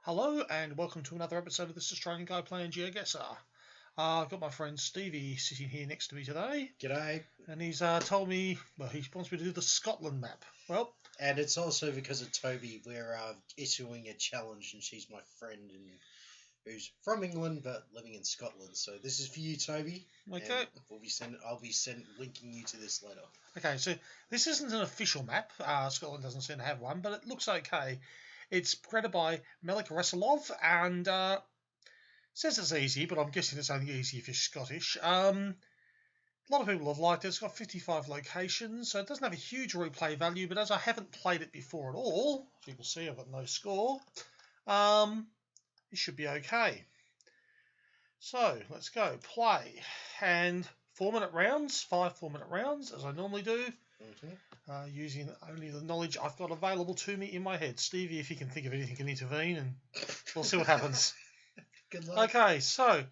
Hello and welcome to another episode of This Australian Guy Playing GeoGuessr. I've got my friend Stevie sitting here next to me today. G'day. And he's told me, well, he wants me to do the Scotland map. Well, And it's also because of Toby, we're issuing a challenge, and she's my friend and who's from England but living in Scotland. So this is for you, Toby. okay. And I'll be linking you to this later. Okay, so this isn't an official map. Scotland doesn't seem to have one, but it looks okay. It's created by Melik Resilov and says it's easy, but I'm guessing it's only easy if you're Scottish. A lot of people have liked it. It's got 55 locations, so it doesn't have a huge replay value, but as I haven't played it before at all, as you can see, I've got no score, it should be okay. So, let's go. Play. And 4-minute rounds, 5 4-minute rounds, as I normally do, using only the knowledge I've got available to me in my head. Stevie, if you can think of anything, can intervene, and we'll see what happens. Good luck. Okay, so...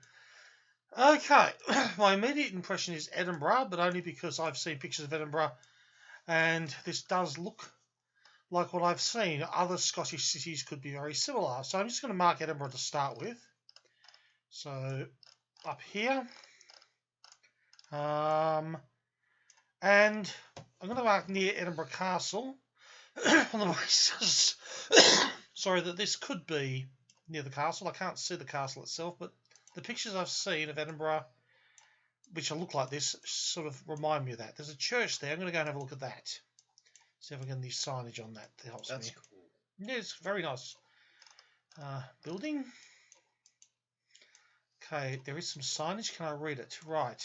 my immediate impression is Edinburgh, but only because I've seen pictures of Edinburgh, and this does look like what I've seen. Other Scottish cities could be very similar, so I'm just going to mark Edinburgh to start with. So, up here. And I'm going to mark near Edinburgh Castle, on the basis, sorry, that this could be near the castle. I can't see the castle itself, but the pictures I've seen of Edinburgh, which look like this, sort of remind me of that. There's a church there. I'm going to go and have a look at that. See if I can get any signage on that. That's cool. Yeah, it's very nice. Building. Okay, there is some signage. Can I read it? Right.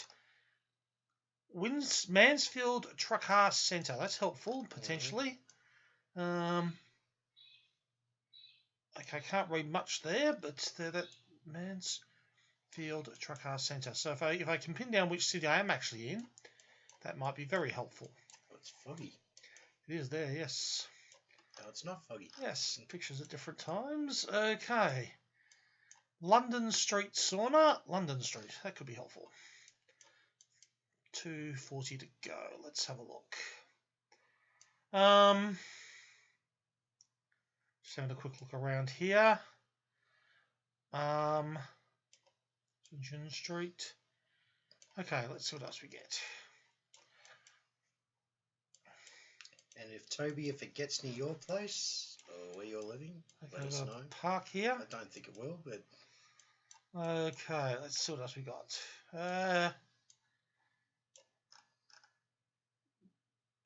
Mansfield Truckar Centre. That's helpful, potentially. Okay, I can't read much there, but that Mansfield Truckar Centre. So if I can pin down which city I am actually in, that might be very helpful. Oh, it's foggy. It is there, yes. No, it's not foggy. Yes, pictures at different times. Okay. London Street Sauna. London Street. That could be helpful. 2:40 to go. Let's have a look. Just having a quick look around here. Junction Street. Okay, let's see what else we get. And if it gets near your place or where you're living, Okay, let us know. Park here. I don't think it will, but... Okay, let's see what else we got.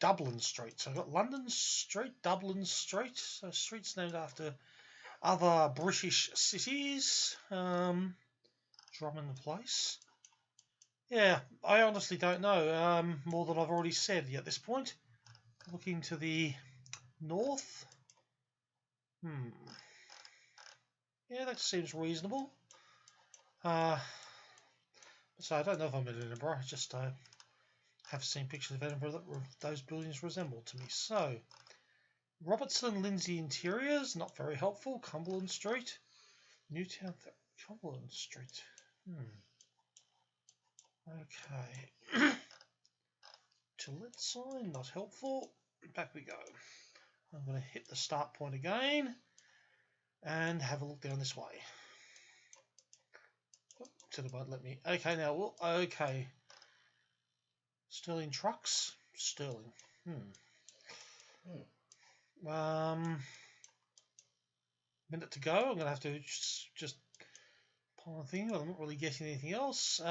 Dublin Street. So I've got London Street, Dublin Street. So streets named after other British cities. Drummond Place. Yeah, I honestly don't know more than I've already said at this point. Looking to the north. Yeah, that seems reasonable. So I don't know if I'm in Edinburgh. I just have seen pictures of Edinburgh that those buildings resemble to me. So, Robertson Lindsay Interiors, not very helpful. Cumberland Street. Newtown, Cumberland Street. Okay. Gillette sign, not helpful. Back we go. I'm going to hit the start point again and have a look down this way. To the bud, let me. Okay, now, okay. Sterling Trucks. Sterling. Minute to go. I'm going to have to just pull on a thing. I'm not really getting anything else.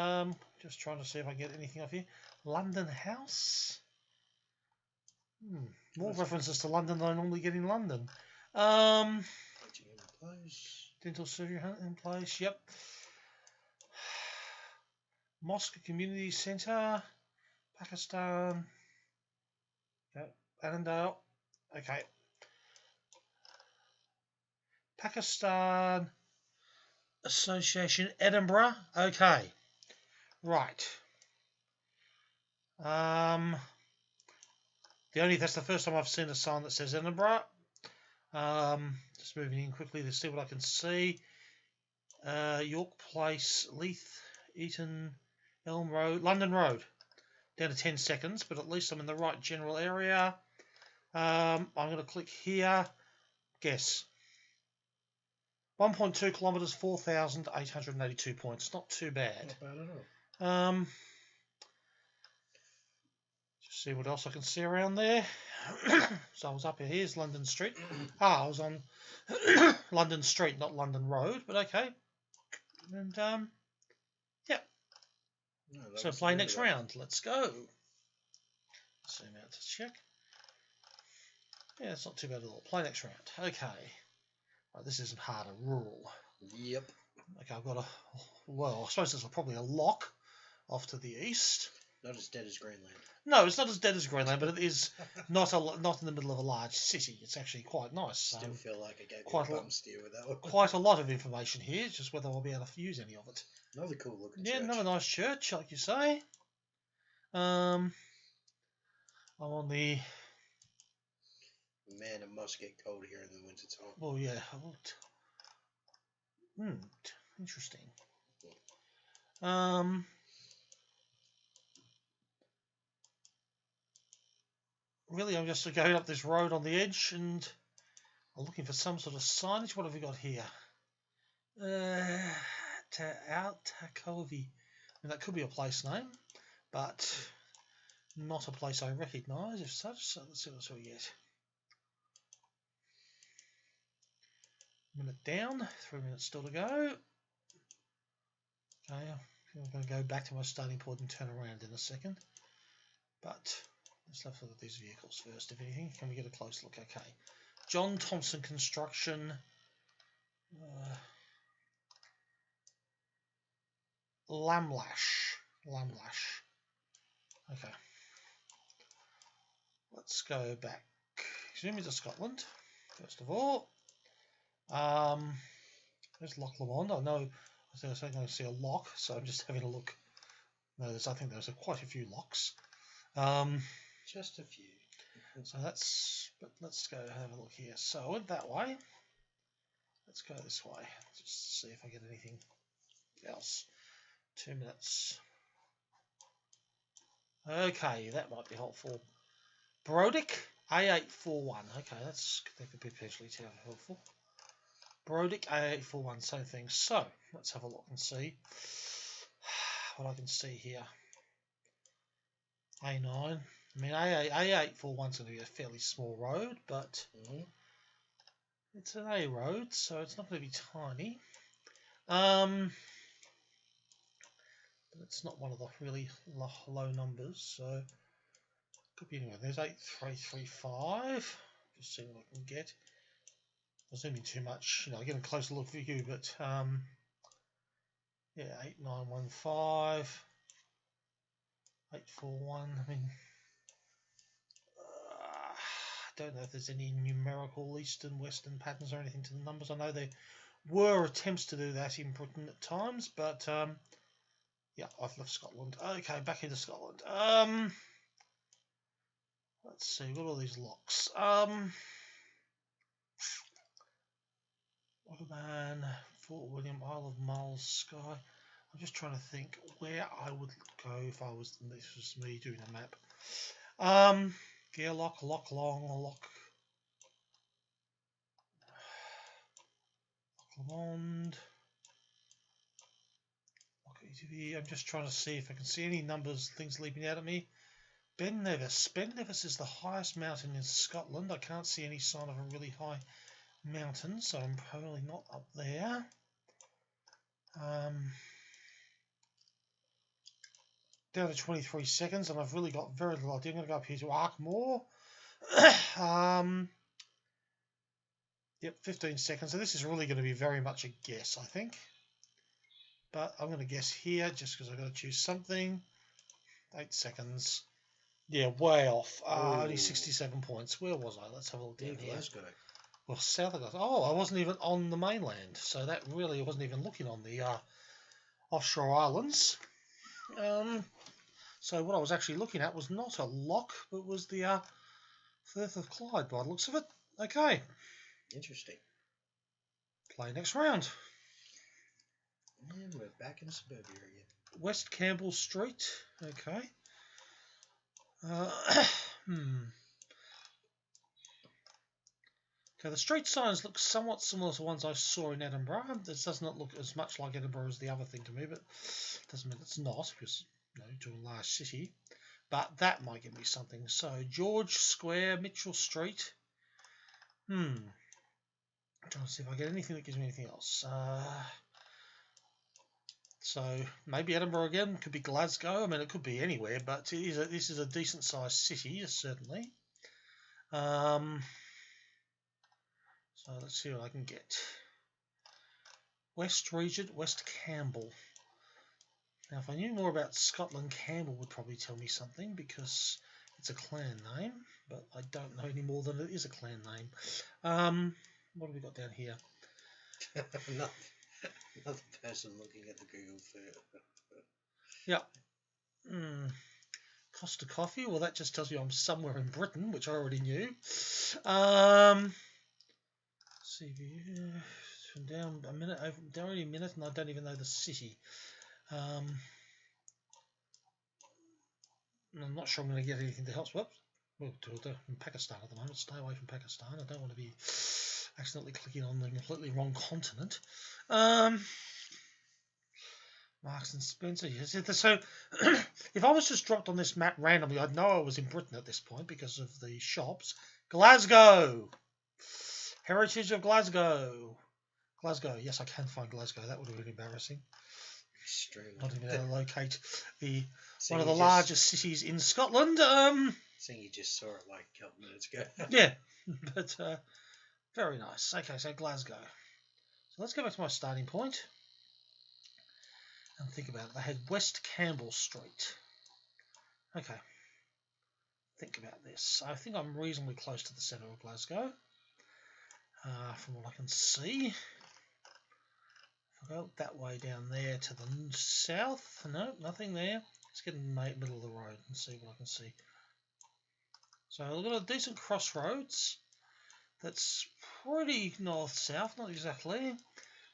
Just trying to see if I get anything off here. London House. More references to London than I normally get in London. Dental surgery in place. Yep. Mosque Community Centre. Pakistan. Yep. Annandale. Okay. Pakistan Association, Edinburgh. Okay. Right. That's the first time I've seen a sign that says Edinburgh. Just moving in quickly to see what I can see. York Place, Leith, Eton, Elm Road, London Road. Down to 10 seconds, but at least I'm in the right general area. I'm going to click here. Guess. 1.2 kilometres, 4,882 points. Not too bad. Not bad at all. Just see what else I can see around there. So I was up here. Here's London Street. I was on London Street, not London Road, but okay. And yeah. No, So play next round. Let's go. Zoom out to check. Yeah, it's not too bad at all. Play next round. Okay. Right, this isn't harder. Rural. Yep. Okay, I've got a... Well, I suppose there's probably a lock off to the east. Not as dead as Greenland. No, it's not as dead as Greenland, but it is not in the middle of a large city. It's actually quite nice. Still feel like I gave quite you a bum steer with that one. Quite a lot of information here, just whether I'll be able to use any of it. Another cool looking Yeah, church. another nice church, like you say. I'm on the... Man, it must get cold here in the winter time. Well, yeah. Interesting. Really, I'm just going up this road on the edge, and I'm looking for some sort of signage. What have we got here? Takovi. That could be a place name, but not a place I recognise as such. So let's see what we get. Minute down, 3 minutes still to go. Okay, I'm going to go back to my starting point and turn around in a second. But let's have a look at these vehicles first, if anything. Can we get a close look? Okay. John Thompson Construction. Lamlash. Okay. Let's go back. Zoom into Scotland, first of all. There's Loch Lomond. I know I was going to see a lock, so I'm just having a look. No, I think there's quite a few locks. Just a few. So but let's go have a look here. So I went that way. Let's go this way. Just see if I get anything else. 2 minutes. Okay, that might be helpful. Brodick A841. Okay, that could be potentially helpful. Brodick A841, same thing. So let's have a look and see what I can see here. A9. I mean, A841 is going to be a fairly small road, but it's an A road, so it's not going to be tiny. But it's not one of the really low numbers, so could be anywhere. There's 8335. Just see what I can get. I'm zooming too much, getting a closer look for you, but yeah, 8915, 841. I mean, I don't know if there's any numerical east and western patterns or anything to the numbers. I know there were attempts to do that in Britain at times, but yeah, I've left Scotland. Okay, back into Scotland. Let's see, what are all these locks? Man, Fort William, Isle of Mull, Skye. I'm just trying to think where I would go if this was me doing a map. Gairloch, Loch Long, Loch Lomond, Loch ETV. I'm just trying to see if I can see any numbers, things leaping out at me. Ben Nevis. Ben Nevis is the highest mountain in Scotland. I can't see any sign of a really high mountain, so I'm probably not up there. Down to 23 seconds, and I've really got very little idea. I'm going to go up here to Arkmore. Yep, 15 seconds. So this is really going to be very much a guess, I think. But I'm going to guess here just because I've got to choose something. 8 seconds. Yeah, way off. Only 67 points. Where was I? Let's have a look down here. Glasgow. Well, south of Glasgow. Oh, I wasn't even on the mainland, so that really wasn't even looking on the offshore islands. So what I was actually looking at was not a lock, but was the Firth of Clyde by the looks of it. Okay. Interesting. Play next round. And we're back in suburbia again. West Campbell Street. Okay. Okay, the street signs look somewhat similar to ones I saw in Edinburgh. This does not look as much like Edinburgh as the other thing to me, but doesn't mean it's not, because to a large city. But that might give me something. So George Square, Mitchell Street. I'm trying to see if I get anything that gives me anything else. So maybe Edinburgh again. Could be Glasgow. I mean, it could be anywhere, but this is a decent sized city, certainly. So let's see what I can get. West Regent, West Campbell. Now, if I knew more about Scotland, Campbell would probably tell me something because it's a clan name, but I don't know any more than it is a clan name. What have we got down here? Another person looking at the Google for. Yeah. Costa Coffee. Well, that just tells me I'm somewhere in Britain, which I already knew. CV. Down a minute, down only a minute, and I don't even know the city. I'm not sure I'm going to get anything to help. Whoops. Well, in Pakistan at the moment. Stay away from Pakistan. I don't want to be accidentally clicking on the completely wrong continent. Marks and Spencer. Yes. So, if I was just dropped on this map randomly, I'd know I was in Britain at this point because of the shops. Glasgow. Heritage of Glasgow. Glasgow. Yes, I can find Glasgow. That would have been embarrassing. Extremely. Not even able to locate So one of the largest cities in Scotland. Seeing you just saw it like a couple minutes ago. Yeah, but very nice. Okay, so Glasgow. So let's go back to my starting point and think about it. They had West Campbell Street. Okay. Think about this. I think I'm reasonably close to the centre of Glasgow, from what I can see. If I go that way down there to the south, no, nothing there. Let's get in the middle of the road and see what I can see. So I've got a decent crossroads. That's pretty north-south, not exactly.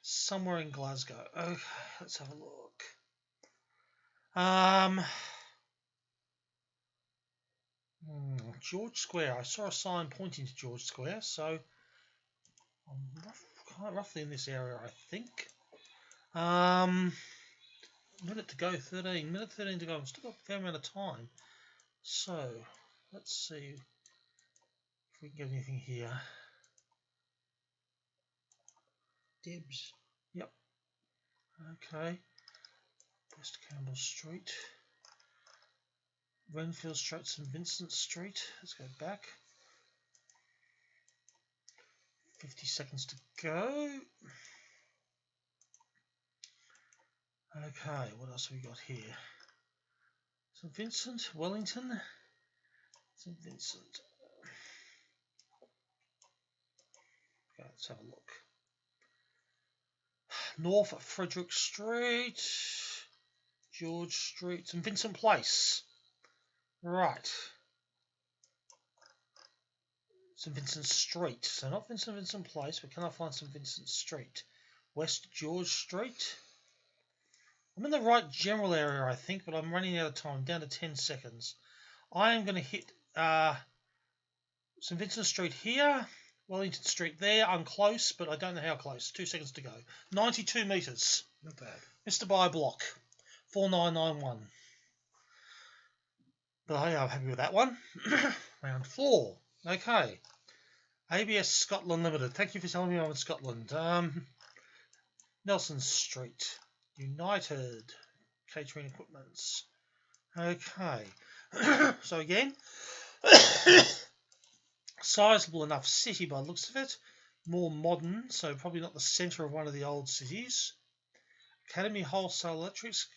Somewhere in Glasgow. Okay, let's have a look. George Square. I saw a sign pointing to George Square, so I'm roughly in this area, I think. Minute to go, 13. Minute 13 to go. I've still got a fair amount of time. So, let's see if we can get anything here. Dibs. Yep. Okay. West Campbell Street. Renfield Street, St Vincent Street. Let's go back. 50 seconds to go. Okay, what else have we got here? St Vincent, Wellington, St Vincent. Okay, let's have a look. North Frederick Street, George Street, St Vincent Place. Right. St Vincent Street. So not Vincent Place, but can I find St Vincent Street? West George Street. I'm in the right general area, I think, but I'm running out of time. Down to 10 seconds. I am going to hit St Vincent Street here, Wellington Street there. I'm close, but I don't know how close. 2 seconds to go. 92 metres. Not bad. Mr. Buy Block. 4991. But I'm happy with that one. Round 4. Okay. ABS Scotland Limited. Thank you for telling me I'm in Scotland. Nelson Street. United Catering Equipments. Okay. So again, sizable enough city by the looks of it. More modern, so probably not the centre of one of the old cities. Academy Wholesale Electrics.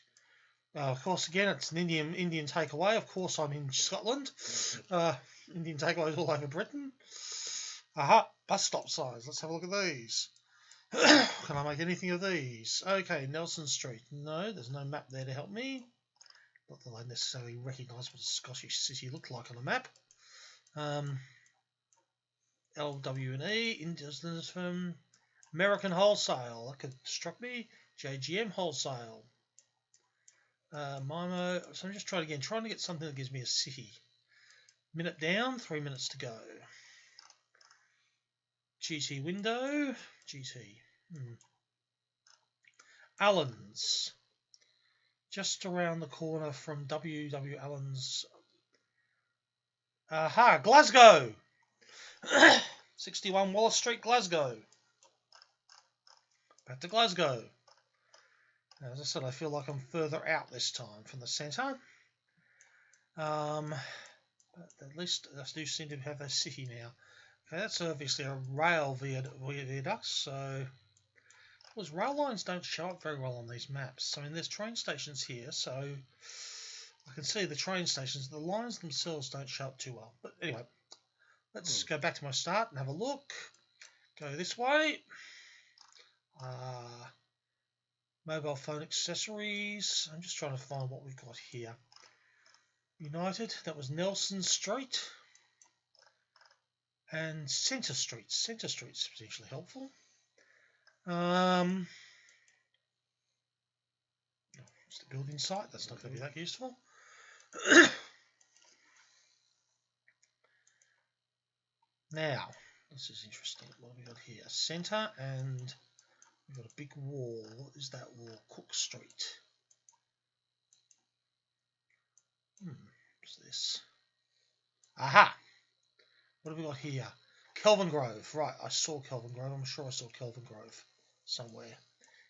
Of course, again, it's an Indian takeaway. Of course, I'm in Scotland. Indian takeaways all over Britain. Aha, bus stop signs. Let's have a look at these. Can I make anything of these? Okay, Nelson Street. No, there's no map there to help me. Not that I necessarily recognise what a Scottish city looked like on a map. LW&E, Indian firm, American Wholesale. That could struck me. JGM Wholesale. Mimo. So I'm just trying to get something that gives me a city. Minute down, 3 minutes to go. GT window. GT. Allen's. Just around the corner from W. Allen's. Aha, Glasgow. 61 Wallace Street, Glasgow. Back to Glasgow. Now, as I said, I feel like I'm further out this time from the centre. But at least I do seem to have a city now. Okay, that's obviously a rail viaduct, so rail lines don't show up very well on these maps. I mean, there's train stations here, so I can see the train stations. The lines themselves don't show up too well. But anyway, let's go back to my start and have a look. Go this way. Mobile phone accessories. I'm just trying to find what we've got here. United, that was Nelson Street. And Centre Street. Centre Street's potentially helpful. It's the building site. That's not going to be that useful. Now, this is interesting. What have we got here? Centre, and we've got a big wall. What is that wall? Cook Street. What's this? Aha! What have we got here? Kelvin Grove. Right, I saw Kelvin Grove. I'm sure I saw Kelvin Grove somewhere.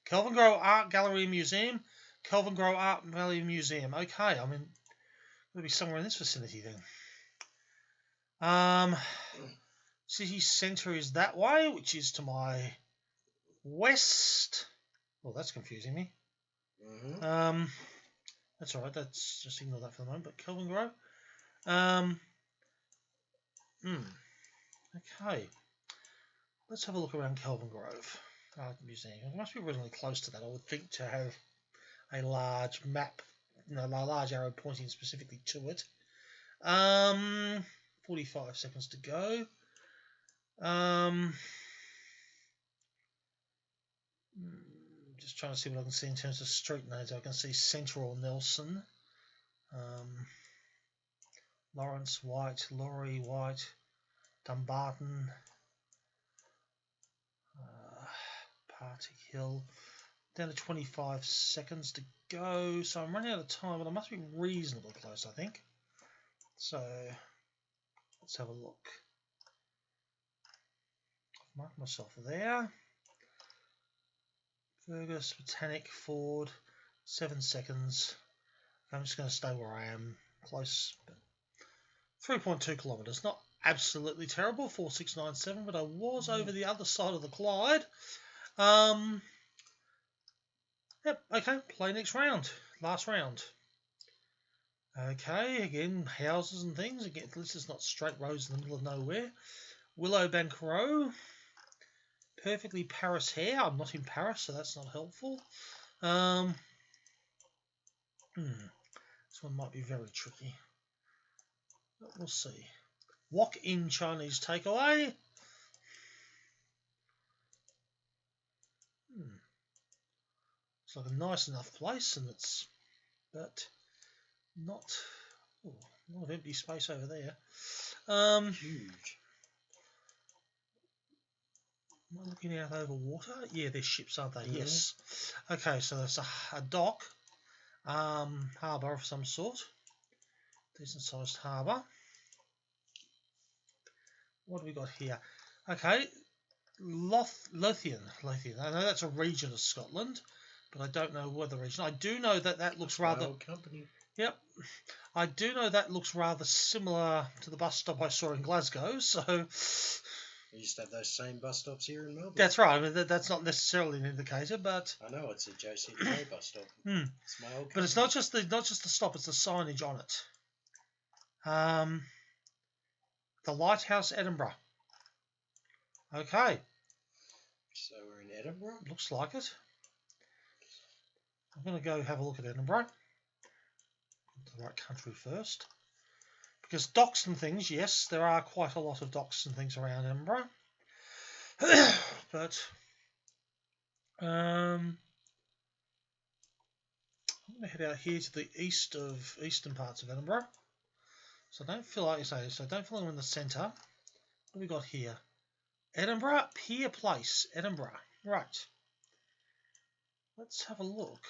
Kelvin Grove Art Gallery and Museum. Kelvin Grove Art Gallery and Museum. Okay, I mean, it'll be somewhere in this vicinity then. City centre is that way, which is to my west. Well, that's confusing me. That's alright, let's just ignore that for the moment. But Kelvin Grove. Okay. Let's have a look around Kelvin Grove Art Museum. It must be reasonably close to that, I would think, to have a large map, a large arrow pointing specifically to it. 45 seconds to go. Just trying to see what I can see in terms of street names. I can see Central Nelson, Lawrence White, Laurie White, Dumbarton, Party Hill. Down to 25 seconds to go. So I'm running out of time, but I must be reasonably close, I think. So let's have a look. I've marked myself there. Fergus, Botanic, Ford, 7 seconds. I'm just going to stay where I am, close. 3.2 kilometres, not absolutely terrible, 4697, but I was over the other side of the Clyde. Yep, okay, play next round, last round. Okay, again, houses and things. Again, this is not straight roads in the middle of nowhere. Willowbank Row. Perfectly Paris hair. I'm not in Paris, so that's not helpful. This one might be very tricky. But we'll see. Walk-in Chinese takeaway. It's like a nice enough place, and it's, but not. Oh, a lot of empty space over there. Huge. Am I looking out over water? Yeah, there's ships, aren't they? Yes. Okay, so that's a dock, harbour of some sort. Decent sized harbour. What have we got here? Okay, Lothian. I know that's a region of Scotland, but I don't know what the region. I do know that that looks rather. Old company. Yep, I do know that looks rather similar to the bus stop I saw in Glasgow. So. We used to have those same bus stops here in Melbourne. That's right. I mean, that's not necessarily an indicator, but I know it's a JCPA bus stop. It's my old company. But it's not just the stop; it's the signage on it. The Lighthouse, Edinburgh. Okay. So we're in Edinburgh? Looks like it. I'm going to go have a look at Edinburgh. The right country first. Because docks and things, yes, there are quite a lot of docks and things around Edinburgh. But I'm going to head out here to the eastern parts of Edinburgh. So don't feel like you say. So don't feel I'm in the centre. What have we got here? Edinburgh, Pier Place, Edinburgh. Right. Let's have a look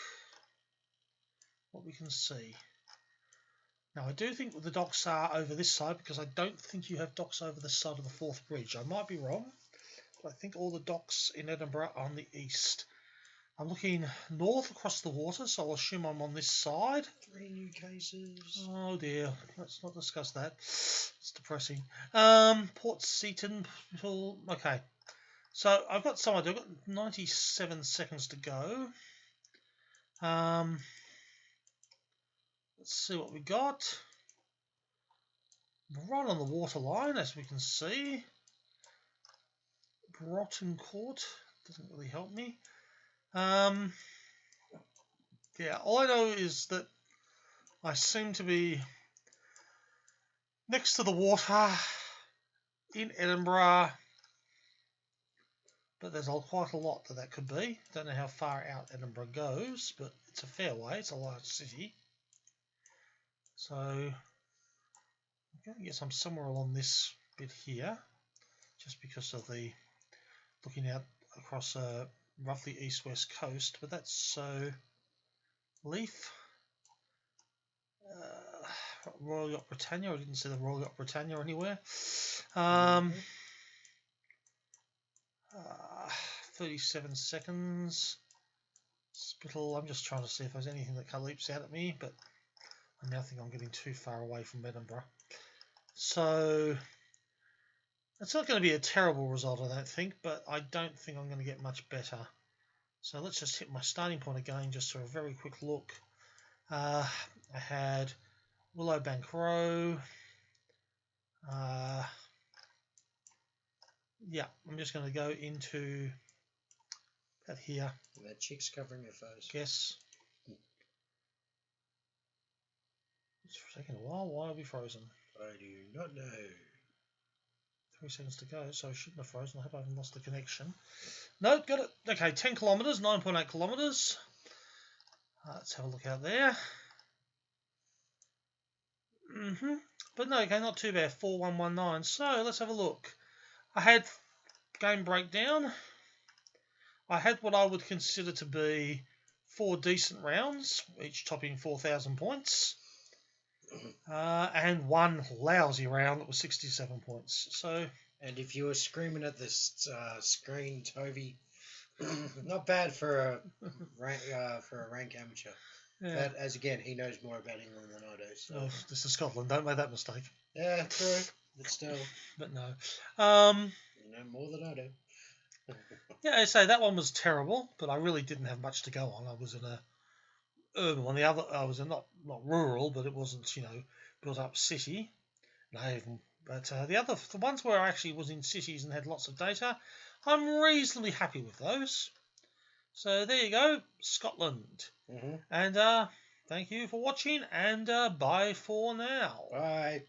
what we can see. Now, I do think the docks are over this side because I don't think you have docks over the side of the Forth Bridge. I might be wrong, but I think all the docks in Edinburgh are on the east. I'm looking north across the water, so I'll assume I'm on this side. 3 new cases. Oh dear, let's not discuss that. It's depressing. Port Seaton. Okay, so I've got some idea. I've got 97 seconds to go. Let's see what we got. Right on the waterline, as we can see. Broughton Court doesn't really help me. Yeah, all I know is that I seem to be next to the water in Edinburgh, but there's quite a lot that could be. Don't know how far out Edinburgh goes, but it's a fair way. It's a large city. So I'm going to guess I'm somewhere along this bit here, just because of the looking out across a roughly east-west coast. But that's so Leaf. Royal Yacht Britannia. I didn't see the Royal Yacht Britannia anywhere. 37 seconds. Spittle. I'm just trying to see if there's anything that leaps out at me, but I now think I'm getting too far away from Edinburgh. So it's not going to be a terrible result, I don't think, but I don't think I'm going to get much better. So let's just hit my starting point again, just for a very quick look. I had Willowbank Row. Yeah, I'm just going to go into that here. That chick's covering her face. Guess. It's taking a while. Why are we frozen? I do not know. 3 seconds to go, so I shouldn't have frozen. I hope I haven't lost the connection. No, got it. Okay, 10 kilometres, 9.8 kilometres. Let's have a look out there. But no, okay, not too bad. 4119. So let's have a look. I had game breakdown. I had what I would consider to be 4 decent rounds, each topping 4,000 points. And 1 lousy round that was 67 points. So, and if you were screaming at this screen, Toby, not bad for a rank amateur. yeah. But as again, he knows more about England than I do. So. Oh, this is Scotland. Don't make that mistake. Yeah, true. But still. But no. You know more than I do. Yeah, I say that one was terrible, but I really didn't have much to go on. I was in a urban one. The other, I was in not rural, but it wasn't, built up city. But the ones where I actually was in cities and had lots of data, I'm reasonably happy with those. So there you go, Scotland. And thank you for watching, and bye for now. Bye.